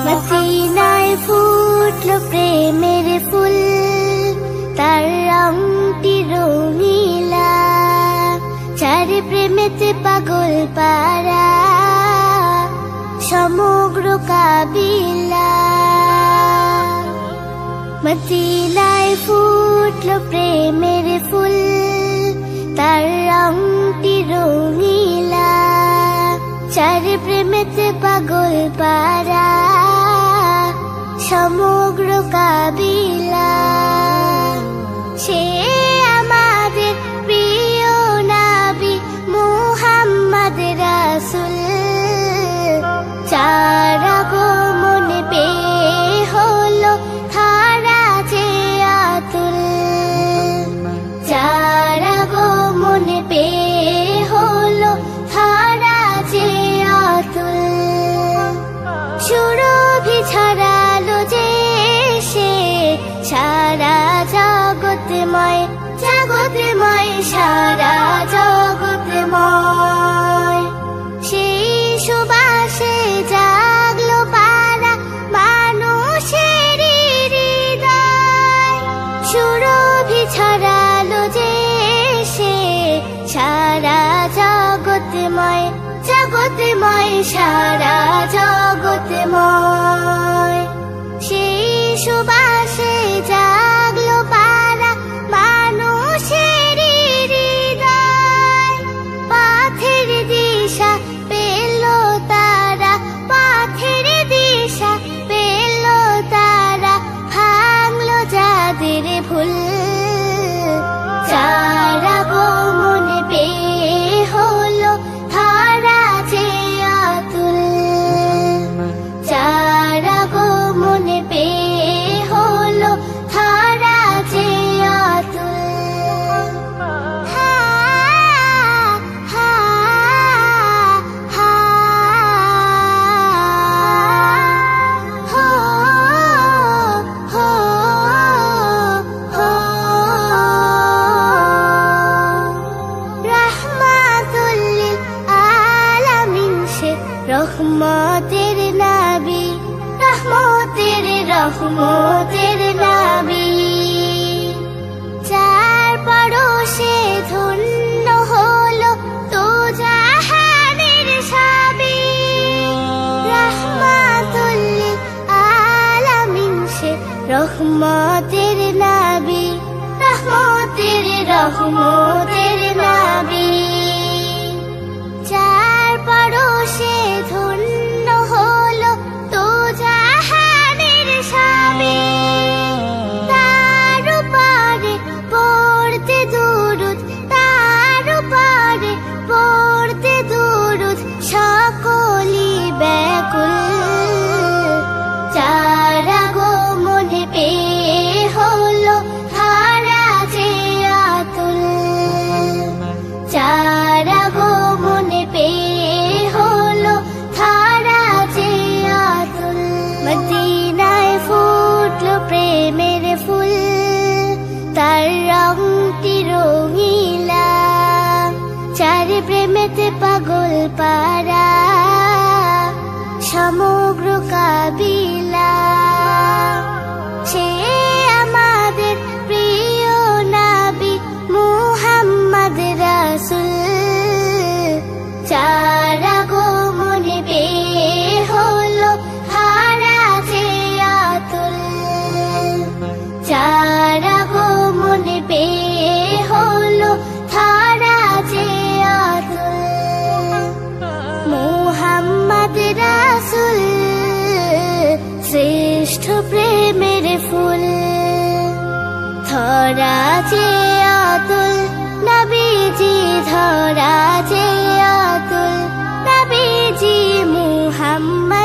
মদিনায় ফুটলো প্রেমের ফুল, তার রংটি রঙিলা, চারি প্রেমেতে পাগল পারা সমগ্র কাবিলা। মদিনায় ফুটলো প্রেমের ফুল, তার রংটি রঙিলা, চারি প্রেমেতে পাগল পারা সমগ্র কাবিলা। সে আমাদের প্রিয় নবী মুহাম্মদ রাসূল, চার আগমনে পেয়ে হলো ধারা যে আতুল, চার আগমনে পেয়ে হলো ধারা যে আতুল। সুরভি ছড়ালো যে সে সারা জগৎময়, জগৎময় সারা জগৎময়। সেই সুবাসে জাগলো পারা মানুষের হৃদয়, সুরভি ছড়ালো যে সে সারা জগৎময়, জগৎময় সারা জগৎময়। সেই সুবাসে জাগলো পারা মানুষের হৃদয়, পথের দিশা পেল তারা, পথের দিশা পেল তারা, ভাঙলো যাদের ভুল, চার আগমনে পেয়ে হলো ধারা যে আতুল, চার আগমনে পেয়ে হলো ধারা যে আতুল। হা হা হা হো হো হো। রাহমাতুল লিল আলামিন সে রহমতের নবী, রহমতের রহমতের নবী, যার পরশে ধন্য হলো তো জাহানের সবই। রাহমাতুল লিল আলামিন সে রহমতের নবী, রহমতের রহমতের নবী, যার পরশে ধন্য হলো তো জাহানের সবই। তার উপরে পড়তে দুরূদ, তার উপরে পড়তে দুরূদ, সকলই ব্যাকুল, চার আগমনে পেয়ে হলো ধারা যে আতুল, চার আগমনে পেয়ে হলো ধারা যে আতুল। মদিনায় ফুটলো প্রেমের ফুল, তার রংটি রঙিলা, চারি প্রেমেতে পাগল পারা সমগ্র কাবিলা। সে আমাদের প্রিয় নবী মুহাম্মদ রাসূল, চার আগমনে পেয়ে হলো ধারা যে আতুল, চার আগমনে পেয়ে হলো ধারা যে আতুল। মুহাম্মদ রাসূল শ্রেষ্ঠ প্রেমের ফুল, ধরা যে আতুল, নবীজি ধরা যে আতুল, নবীজি মুহাম্মদ